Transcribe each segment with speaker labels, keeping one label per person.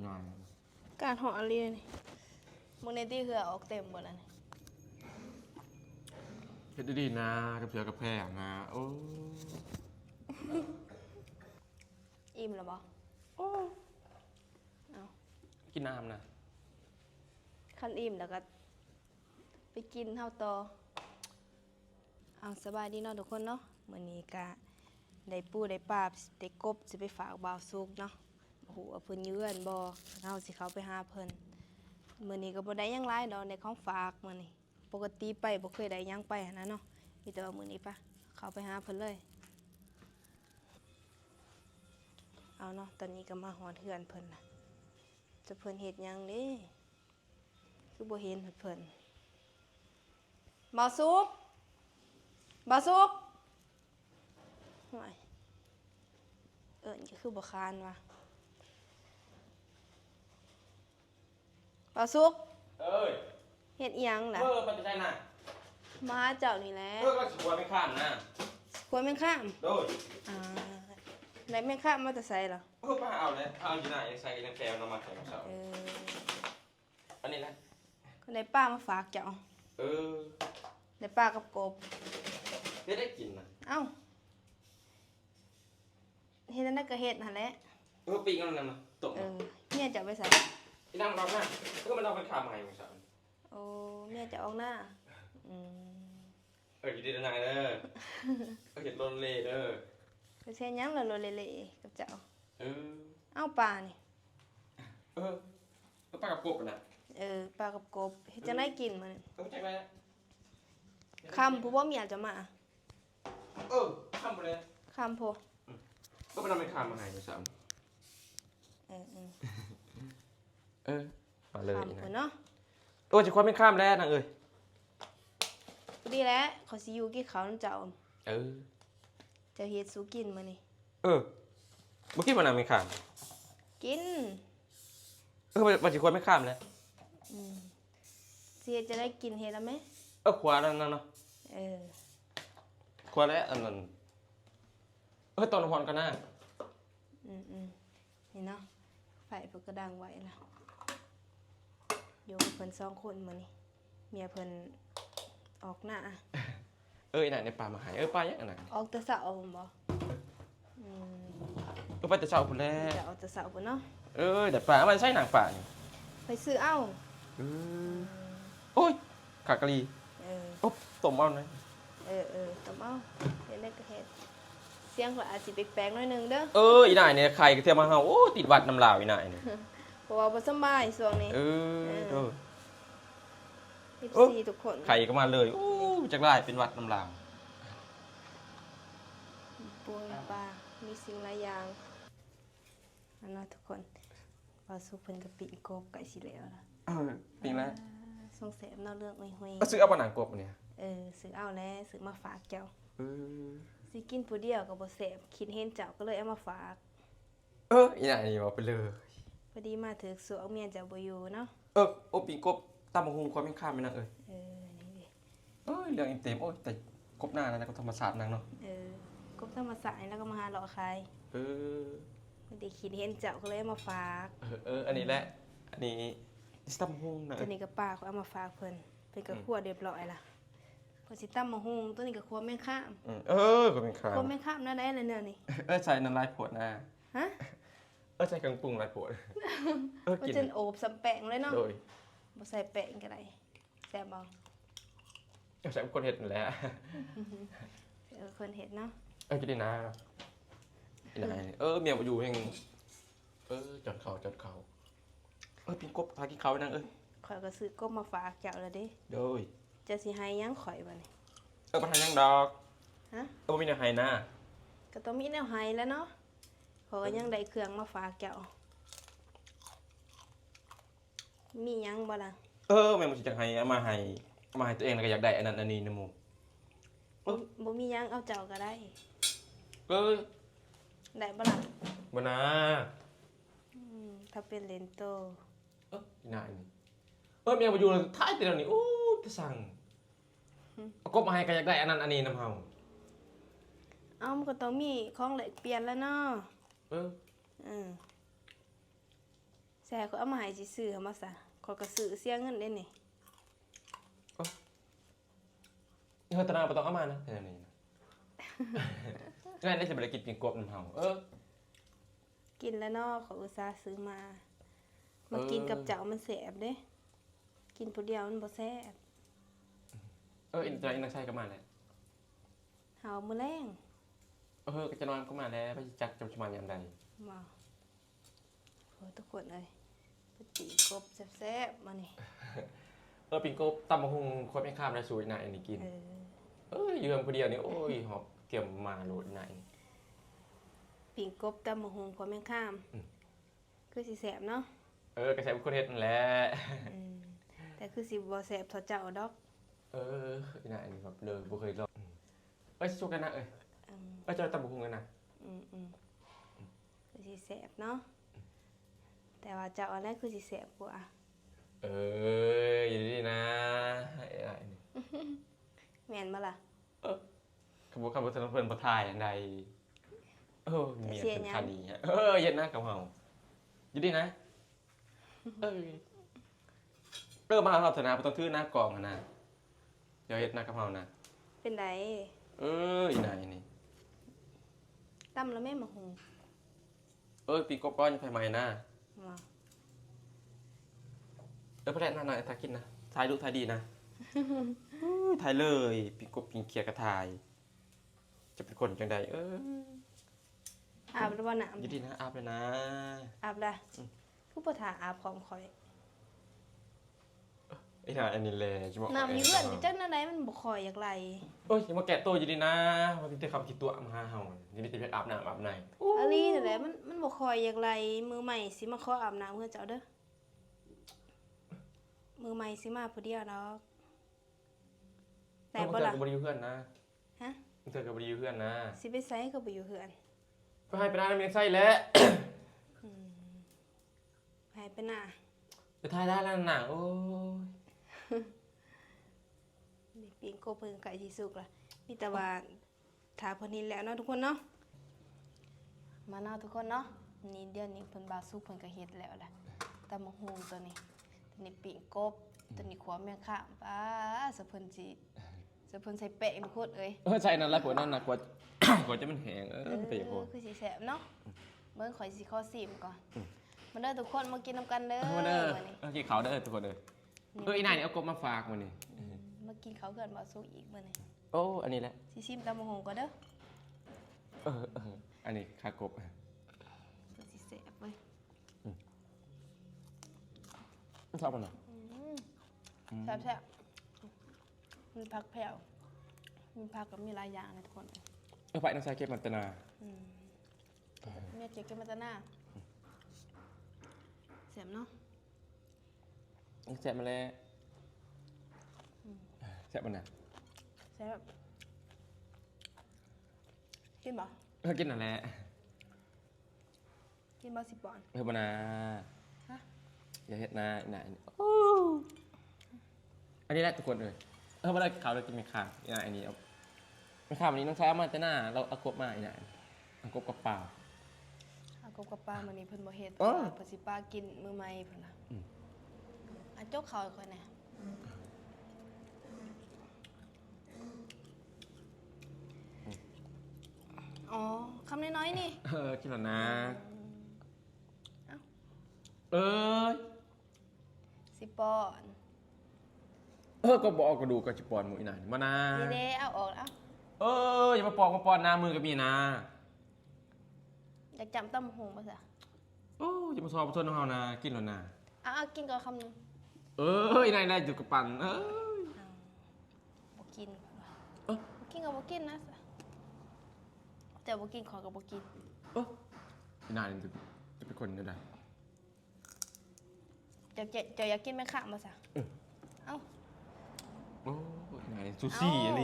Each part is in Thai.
Speaker 1: หน่อย
Speaker 2: การห่ออะไรนี่มึงในที่เหือออกเต็มหมดแล้วนี่
Speaker 1: เฮ็ดดีๆนะกระเพียกระแพงนะโอ้
Speaker 2: อิ่มแล้วบ่โอ้เอา
Speaker 1: กินน้ำนะ
Speaker 2: คันอิ่มแล้วก็ไปกินเท่าต่อเอาสบายดีเนาะทุกคนเนาะมื้อนี้ก็ได้ปูได้ปลาได้กบสิไปฝากบ่าวสุกเนาะโอ้โหเพิ่นยืนบ่เฮาสิเข้าไปหาเพิ่นมื้อนี้ก็บ่ได้หยังหลายดอกในของฝากมื้อนี้ปกติไปบ่เคยได้หยังไปหั้นนะเนาะมีแต่ว่ามื้อนี้ปะเข้าไปหาเพิ่นเลยเอาเนาะตอนนี้ก็มาฮอดเฮือนเพิ่นน่ะจะเพิ่นเฮ็ดหยังเด้คือบ่เห็นเพิ่นบ่าวสุกบ่าวสุกห่วยเอิ้นก็คือบ่คานว่ะบ่าวสุก
Speaker 1: เอ้ย
Speaker 2: เฮ็ดอีหยังล่ะ
Speaker 1: มันจะใช่น่ะ
Speaker 2: มาหาเจ้านี่แหละ
Speaker 1: ก็สวยไม่ข้ามนะ
Speaker 2: ควรแม่นข้าม
Speaker 1: โดย
Speaker 2: ไหนแม่นข้ามมาแต่ไสเหรอ
Speaker 1: ป้าเอาเลยเอาอยู่ไหนใส่ยังแกวนำมาใส่กระเป๋าอันนี้นะ
Speaker 2: ก็ได้ป้ามาฝากเจ้าได้ป้ากับกบ
Speaker 1: ได้กินนะ
Speaker 2: เอ้าเฮ็ดนั่นก็เฮ็ดหั่นแหละ
Speaker 1: ปีกันนั่นนะตก
Speaker 2: เมียจะไปใส่
Speaker 1: ที่นั่งรอหน้าก็มันเอาไปขามใหม่ของฉัน
Speaker 2: โอ้เมียจะออกหน้า
Speaker 1: อยู่ดีนายเด้อเห็นโรนเล่เด้อ
Speaker 2: ไปเช่นยังโลเล่กับเจ้าเอ้าปลานี่
Speaker 1: ปลากับกบนะ
Speaker 2: ปลากับกบเฮ็ดจังได๋กินมื้อนี้
Speaker 1: ใจไป
Speaker 2: คำผู้บ่เมียจะมา
Speaker 1: คำบ่เลย
Speaker 2: คำผู้
Speaker 1: ก็มันเอาไปขามมาให้ของฉันมาเลย
Speaker 2: นะเนาะ
Speaker 1: จะความไม่ข้ามแล้วนางเอ้ย
Speaker 2: ดีแล้วขอสิอยู่กินข้าวนำเจ้าจะเฮ็ดสู่กินมื้อนี้
Speaker 1: บ่กินบ่นางไม่ข้าม
Speaker 2: กิน
Speaker 1: ว่าสิควรไม่ข้ามแล้ว
Speaker 2: สิเฮ็ดจะได้กินเฮ็ดแล้วมั้ย
Speaker 1: ขวานั่นเนาะขวาแล้วอันนั้นตอนนอนกันน่ะ
Speaker 2: นี่เนาะไฟเพิ่นก็ดังไว้ล่ะอยู่กับเพิ่น2คนมื้อนี้เมียเพิ่นออกหน้า
Speaker 1: น่ะในป่ามาหายป่ายังน่ะ
Speaker 2: ออกแต่เช้าบ่
Speaker 1: ไปแต่เช้าพุ่นแล้
Speaker 2: จะออกแต่เช้าพุ่นเนาะ
Speaker 1: แต่ป่ามันใช่หนังป่านี่
Speaker 2: ไปซื้อเอ้า
Speaker 1: โอ้ยขากะลีต้มเอาหน่อย
Speaker 2: ต้มเอาเฮ็ดได้ก็เฮ็ดเสียงก็อาจสิแปลกๆหน่อยนึงเด้อ
Speaker 1: อีนายเนี่ยไข่ก็เทียมมาเฮาติดหวัดน้ำลาวอีนายนี่
Speaker 2: เพราะว่าบ่สบายช่วงนี้ทุกคน
Speaker 1: ไข่ก็มาเลยจักได้เป็นหวัดน้ำลาว
Speaker 2: ปูปลามีสิ่งหลายอย่างอันนั้นทุกคนปลาสุกเพิ่นก็ปิ้งกบไก่สิแล้วล่ะ
Speaker 1: ปิ้งแล้ว
Speaker 2: สงสัยเนาะเรื่องห้วย
Speaker 1: ซื้อเอาบ่หนังกบเนี่ย
Speaker 2: ซื้อเอาแล้วซื้อมาฝากเจ้าสิกินผู้เดียวก็บ่แซ่บคิดเห็นเจ้าก็เลยเอามาฝาก
Speaker 1: อีนายนี่บ่ไปเลย
Speaker 2: พอดีมาถึกสวกเมียเจ้าบ่อยู่เนาะ
Speaker 1: ปิ้งกบตำบักหุ่งความเป็นข้ามไปนางนี่ดิเรื่องเต็มแต่กบหน้านั่นก็ธรรมศาสตร์นางเนาะ
Speaker 2: กบธรรมศาสตร์แล้วก็มาหาเลาะขายพอดีคิดเห็นเจ้าก็เลยมาฝาก
Speaker 1: อันนี้แหละอันนี้ตำบักหุ่งนะ
Speaker 2: ตัวนี้ก็ป้าเขาเอามาฝากเพิ่นก็คั่วเรียบร้อยล่ะเพิ่นสิตำบักหุ่งตัวนี้ก็คั่วแมงข้าม
Speaker 1: ก็เป็นข้าม
Speaker 2: คั่วแมงข้ามนั่นได้เลยแนวนี้
Speaker 1: ใส่น้ำลายผดนะ
Speaker 2: ฮะ
Speaker 1: ใส่เครื่องปรุงลายผด
Speaker 2: กินจนโอบสำแป้งเลยเนาะบ่ใส่แป้งก็ได้แซ่บบ่
Speaker 1: ใส่คนเห็ดนั่นแหละ
Speaker 2: คนเห็ดเนาะ
Speaker 1: กินดีนะเมียมาอยู่แห่งจอดเขาปิ้งกบพากินเขานั่ง
Speaker 2: ข่อยก็ซื้อกบมาฝากเจ้าแล้วเด้
Speaker 1: โดย
Speaker 2: จะสิให้ยังข่อยบ่นี่
Speaker 1: บ่ทันยังดอกบ่มีแนวให้นะ
Speaker 2: ก็ต้องมีแนวให้แล้วเนาะขอยก็ยังได้เครื่องมาฝากเจ้ามียังบ่ล่ะ
Speaker 1: แม่บ่สิจักให้เอามาให้ตัวเองแล้วก็อยากได้อันนั้นอันนี้นะหมู่
Speaker 2: บ่มียังเอาเจ้าก็ได้ได้บ่ล่ะ
Speaker 1: บ่นะ
Speaker 2: ถ้าเป็นเลนโต
Speaker 1: อีนายนี่แม่บ่อยู่ท้ายแต่เดี๋ยวนี้จะสั่งเอากบมาให้ก็อยากได้อันนั้นอันนี้นำเฮา
Speaker 2: มันก็ต้องมีของแลกเปลี่ยนแล้วเนาะ แซ่เขาเอามาให้สิซื้อเอามาซะขอยก็ซื้อเสียเงินได้นี่
Speaker 1: เธอตนาบ่ต้องเอามานะแค่นี้นะงั้นได้สิบ่ได้กินปิ่งกบนำเฮา
Speaker 2: กินแล้วเนาะขอยอุตส่าห์ซื้อมามากินกับเจ้ามันแซ่บเด้กินผู้เดียวมันบ่แซ่บ
Speaker 1: อินตราอินนักใช้ก็มาแล้ว
Speaker 2: เฮามื้อแรง
Speaker 1: ก็จะนอนก็มาแล้วไปจักจะมาอย่างใด
Speaker 2: ว้าวโอ้ทุกคนเอ้ยไปตีกบแซ่บๆมานี่
Speaker 1: ปิ่งกบตำบักหุ่งคนไม่ข้ามได้สวยนายอันนี้กินยืมคนเดียวนี่โอ้ยหอบเกี่ยมมาโหลดนาย
Speaker 2: ปิ่งกบตำบักหุ่งความแม่งข้ามคือสิแซ่บเนาะ
Speaker 1: กระแสบุคคลเฮ็ดนั่นแหละ
Speaker 2: แต่คือสิบ่แซ่บเท่าเจ้าดอก
Speaker 1: นายอันนี้แบบเลยบ่เคยลองสู้กันนะจะตำบักหุ่งกันนะ
Speaker 2: คือสิแซ่บเนาะแต่ว่าเจ้าอันนั้นคือสิแซ่บกว่า
Speaker 1: อย่างนี้นะอะไรนี่
Speaker 2: แม่นบ่ล่ะ
Speaker 1: ขบวนเพิ่นบ่ทายอันใดเมียเป็นคันนี้ฮะเย็นนะกับเฮาอยู่ดีนะมาเฮาธนาบ่ต้องถือหน้ากองนะเดี๋ยวเฮ็ดหน้ากับเฮานะ
Speaker 2: เป็นได
Speaker 1: อีนายนี่
Speaker 2: ตำแล้วแม่มาหุง
Speaker 1: ปีกบก้อนไฟไหม้นะ
Speaker 2: ว้าว
Speaker 1: พระแรกหน้าถ้ากินนะถ่ายรูปถ่ายดีนะ ถ่ายเลยปีกบปีเขียกระถ่าย จะเป็นคนจังใด
Speaker 2: อาบแล้วบ่น้ำ
Speaker 1: อยู่ดีนะอาบเลยนะ
Speaker 2: อาบละผู้บ่ท่าอาบพร้อมข่อย
Speaker 1: ไอ้นายอันนี้แหละจะบอก
Speaker 2: น้ำอยู่เอื้อนอยู่จังนั้นไดมันบ่ค่อยอยากไหล
Speaker 1: อย่ามาแกะตัวอยู่ดีนะว่าที่จะคำคิดตัวมาหาเฮานี่จะไปอาบน้ำอาบใน
Speaker 2: อันนี้นั่นแหละมันบ่ค่อยอยากไหลมือใหม่สิมาขออาบน้ำเพื่อเจ้าเด้อมือใหม่สิมาผู้เดียวดอกแต่บ่ล่ะ
Speaker 1: เธอกับบริยูเพื่อนนะ
Speaker 2: ฮะ
Speaker 1: เธอกับบริยูเพื่อนนะ
Speaker 2: สิไปไสก็บ่อยู่เฮือน
Speaker 1: ก็ให้ไปน้าเมียงไส้แล้ว
Speaker 2: ให้ไปหน้า
Speaker 1: จะถ่ายได้แล้วนะโอ้ย
Speaker 2: นี่ปิงโกเพิ่งไก่สิสุกล่ะมีแต่ว่าถ้าเพิ่นเห็นแล้วเนาะทุกคนเนาะมาเนาะทุกคนเนาะนี่เดี๋ยวนี้เพิ่นบาสุกเพิ่นก็เฮ็ดแล้วแหละตำบักหุ่งตัวนี้ปิงกบตัวนี้ขัวแม่ข้ามป้าสะเพิ่นใส่แป้งทุกคนเอ้ย
Speaker 1: ใช่นั่นแหละกว่านั่นนะกว่า กว่าจะมันแห้งไปอย่างพวก
Speaker 2: คือสิแซ่บเนาะเบิ่งข่อยสิขอซิมก่อนมาเด้อทุกคนมากินนำกันเด้อ
Speaker 1: มาเด้อ
Speaker 2: มื้อนี้
Speaker 1: กินเขาวเด้อทุกคนเด้ออีนายนี่เอากบมาฝากมานี่
Speaker 2: มากินข้าวเกินบาสุกอีกมื้อนี้
Speaker 1: อันนี้แหละ
Speaker 2: สิซิมตำบักหุ่งก่อนเด้อ
Speaker 1: อันนี้คากบ
Speaker 2: คือสิแซ่บเว้ย
Speaker 1: ชอบมันเหรอ
Speaker 2: แซ่บๆมีผักแผ่วมีผักกับมีหลายอย่างเลยทุกคน
Speaker 1: ไปน้ำชาเก็บมันตนา
Speaker 2: เมียเก็บกันมาตะหน้าแซ่บเนาะ
Speaker 1: แซ่บมาแล้วแซ่บมันนะ
Speaker 2: แซ่บกินบ่
Speaker 1: กินนั่นแหละ
Speaker 2: กินบ่10 ปอนด์
Speaker 1: มานา
Speaker 2: ฮะ
Speaker 1: อย่าเฮ็ดนะอีนายอันนี้แหละทุกคนเลยมาได้ข่าวเลยกินไม่ข้าวอีนายอันนี้เอาไม่ข้าววันนี้น้องชายเอามาแต่หน้าเราเอากบมาอีนายเอากบกับเปล่า
Speaker 2: เอากบกับปลามื้อนี้เพิ่นบ่เฮ็ด
Speaker 1: อ๋อ
Speaker 2: เพิ่นสิปลากินมื้อใหม่เพิ่นน่ะอ่ะจกข้าวให้ค่อยแหน่อ๋อคำน้อยๆนี่
Speaker 1: กินแล้วนะ
Speaker 2: เอ้า
Speaker 1: เอ้ย
Speaker 2: 10 ปอนด์
Speaker 1: ก็บอกกระดูกกระจิปอนหมูอีนายมานา
Speaker 2: นี่เด้เอาออกแล้ว
Speaker 1: อย่ามาปอกมาปอนหน้ามือกับมีนะ
Speaker 2: อยากจำตำบักหุ่งบ่ซะ
Speaker 1: อย่ามาสอบมาทนของเฮานะกินแล้วนะ
Speaker 2: เอากินก่อนคำหนึง
Speaker 1: อีนายได้จุดกระปัน
Speaker 2: บ่กินบ่กินก็บ่กินนะซะแต่บ่กินขอก็บ่กิน
Speaker 1: อีนายจะเป็นคนยังไง
Speaker 2: เจ้าอยากกินแม่ข้ามบ่ซะเอ้า
Speaker 1: อีนายซูซี่อะไร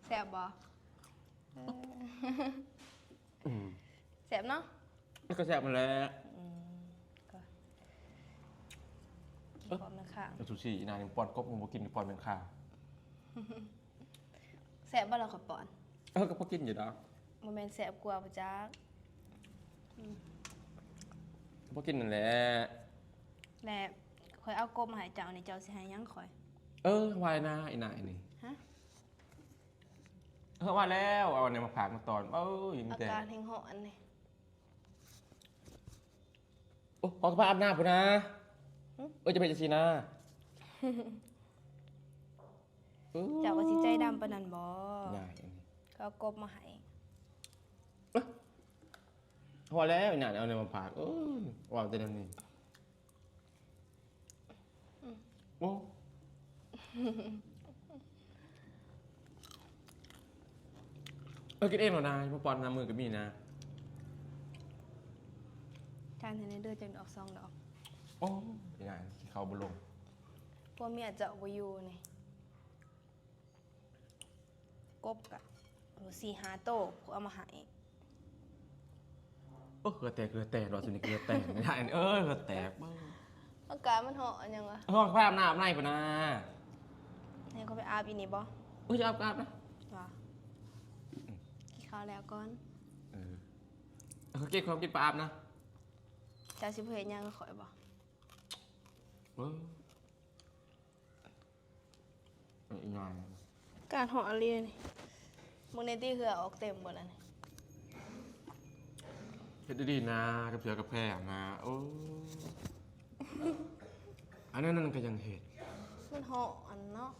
Speaker 2: แซ่บบ่แซ่บเนาะ
Speaker 1: ก็แซ่บมาแล้ว
Speaker 2: ก็กินพร้อมแม่ข้าม
Speaker 1: ซูซี่อีนายปอนกบมึงบ่กินปอนเป็นข้าว
Speaker 2: แซ่บบ่ล่ะขอยปอน
Speaker 1: ก็พอกินอยู่ดอก
Speaker 2: บ่แม่นแซ่บกว่าบ่จัก
Speaker 1: พวกกินนั่นแหละ
Speaker 2: และข่อยเอากบมาให้เจ้านี่เจ้าสิให้หยังข่อย
Speaker 1: วายนะไอ้นายนี่
Speaker 2: ฮะ
Speaker 1: ว่าแล้วเอาอันไหนมาผากมาตอนยิง
Speaker 2: อา
Speaker 1: แต่
Speaker 2: การแห่งเหาะอันนี้
Speaker 1: โอ้ขอกระเพาะอาบน้ำปุ่นนะจะไปจะซีนะ
Speaker 2: เจ้าก็สิใจดำปานนั้นบ่
Speaker 1: ใหญ่อันนี้
Speaker 2: ก็เอากบมาให้
Speaker 1: พอแล้วไอ้นายเอาอันไหนมาผากว่าแต่นั่นนี่โอ้กินเองเหรอนายมาปอนน้ำมือกับมีนะ
Speaker 2: ทานให้ในเด้อจังดอก2ดอก
Speaker 1: โอ้ไอ้นายเขาบุลง
Speaker 2: พวกเมียเจ้าบ่อยู่นี่กบกะ4-5โตพวกเอามาให้
Speaker 1: เกลือแตกรอสุนีเกลือแตกไม่ได้เกลือแตก
Speaker 2: อากาศมันเหาะอันยังวะ
Speaker 1: ห้องผ้าอาบน้ำในปุ่นนะ
Speaker 2: ให้เขาไปอาบอีนี่บ่
Speaker 1: จะอาบนะ
Speaker 2: ว่ากินข้าวแล้วก่อน
Speaker 1: เขาเก็บความกินปลาอาบนะ
Speaker 2: เจ้าสิเพิ่นเฮ็ดหยังก็ข่อยบ่
Speaker 1: อีกหน่อย
Speaker 2: การเหาะอันนี้นี่มึงในที่เหือออกเต็มบ่แล้วนี่
Speaker 1: เฮ็ดดีๆนะกับเสือกับแพร่นะอันนั้นก็ยังเห็ด
Speaker 2: มันเหาะอันเนาะ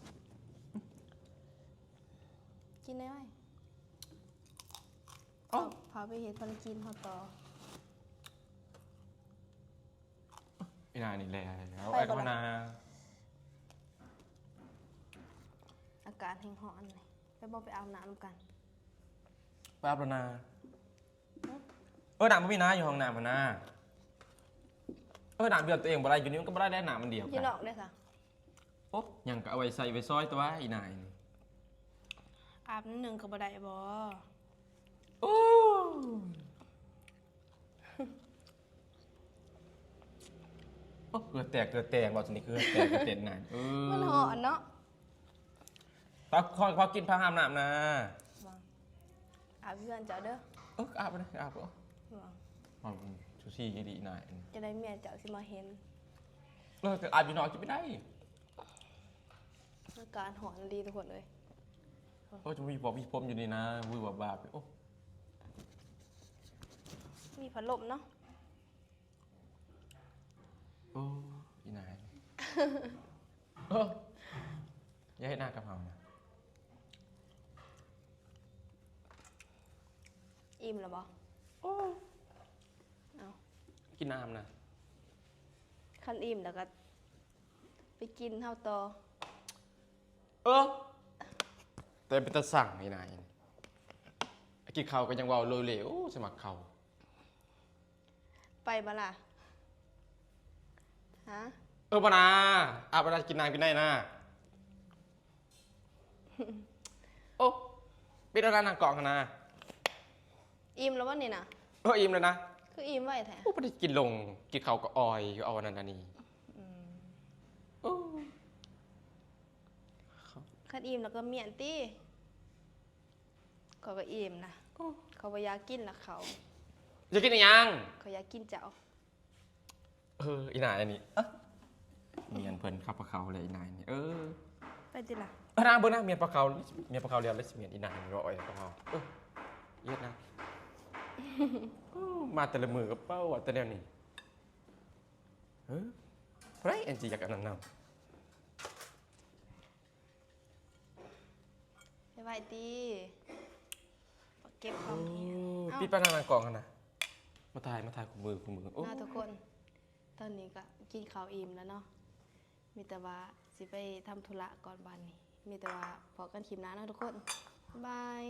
Speaker 2: กินได้ไหมพาไปเฮ็ดพันกินเฮาต่อ
Speaker 1: ไอ้นายนี่แหละแล้วไอ้ก็นา
Speaker 2: อากาศแห่งเหาะอันนี้ไปบ่ไปอาบน้ำกัน
Speaker 1: ปลาปนาน้ำมันมีน้าอยู่ห้องน้ำมันนะน้ำเดือดตัวเองบ่ได้อยู่นี่มันก็บ่ได้น้ำมันเดียว
Speaker 2: อ
Speaker 1: กั
Speaker 2: ยื
Speaker 1: น
Speaker 2: นออกได้ค่ะ
Speaker 1: ยังก็เอาไว้ใส่ไว้ซอยตัวไอ้นายนี่
Speaker 2: อาบนิดนึงก็บ่ได้บ่
Speaker 1: เกลือแตกบอกสินี่เกลือแตกนาย
Speaker 2: มันเหาะอันเนาะ
Speaker 1: พอกินพาห้ามน้ำนะ
Speaker 2: ว่าอาบเพื่อนเจ้าเด้อ
Speaker 1: อาบไปเลยอาบ
Speaker 2: ว่า
Speaker 1: ชูชีดีนาย
Speaker 2: จะได้เมียเจ้าสิมาเห็น
Speaker 1: อาบอยู่นอนจะไม่ได้
Speaker 2: อาการเหาะอันดีทุกคนเลย
Speaker 1: จะมีบอกมีพรมอยู่นี่นะวุ้ยบาโอ้
Speaker 2: มีพัดลมเนาะ
Speaker 1: อีนายอย่าให้หน้ากระเพรานะ
Speaker 2: อิ่มแล้วบ่เอา
Speaker 1: กินน้ำนะ
Speaker 2: คันอิ่มแล้วก็ไปกินเฮาต่อ
Speaker 1: แต่เป็นตะสั่งอีนายกินข้าวก็ยังว่าเลยเหลวสมัครเขา
Speaker 2: ไปบ่ล่ะฮะ
Speaker 1: ปะนาอาบไปกินน้ำกินได้นะปิดร้านนางกองกันนะ
Speaker 2: อิ่มแล้ววะนี่นะ
Speaker 1: อิ่มเลยนะ
Speaker 2: คืออิ่มไว้แท้
Speaker 1: ไม่ได้กินลงกินข้าวก็ออยก็เอานั่นนี่
Speaker 2: คันอิ่มแล้วก็เมียนตี้เขาก็อิ่มนะเขาบ่อยากกินละเขา
Speaker 1: จะกินยัง
Speaker 2: เขาอยากกินเจ้า
Speaker 1: อีนายอันนี้เมียนเพิ่นขับปลาเขาเลยอีนายนี่
Speaker 2: ไปติล่ะ
Speaker 1: นางเบิ้งนะเมียนปลาเขาเรียนเลสเมียนอีนายรอยปลาเขาเย็ดนะมาแต่ละมือกับเป้าแต่เดี๋ยวนี้ไรเอ็นจีอยากอันนั้น
Speaker 2: ไปไว้ตีเก็บของเฮีย
Speaker 1: ปิดปลานางกองกันนะมาถ่ายคู่มือ
Speaker 2: น่าทุกคน ตอนนี้ก็กินข้าวอิ่มแล้วเนาะมีแต่ว่าสิไปทำธุระก่อนบ้านนี้มีแต่ว่าพอกันคลิปหน้าเนาะทุกคนบ๊ายบาย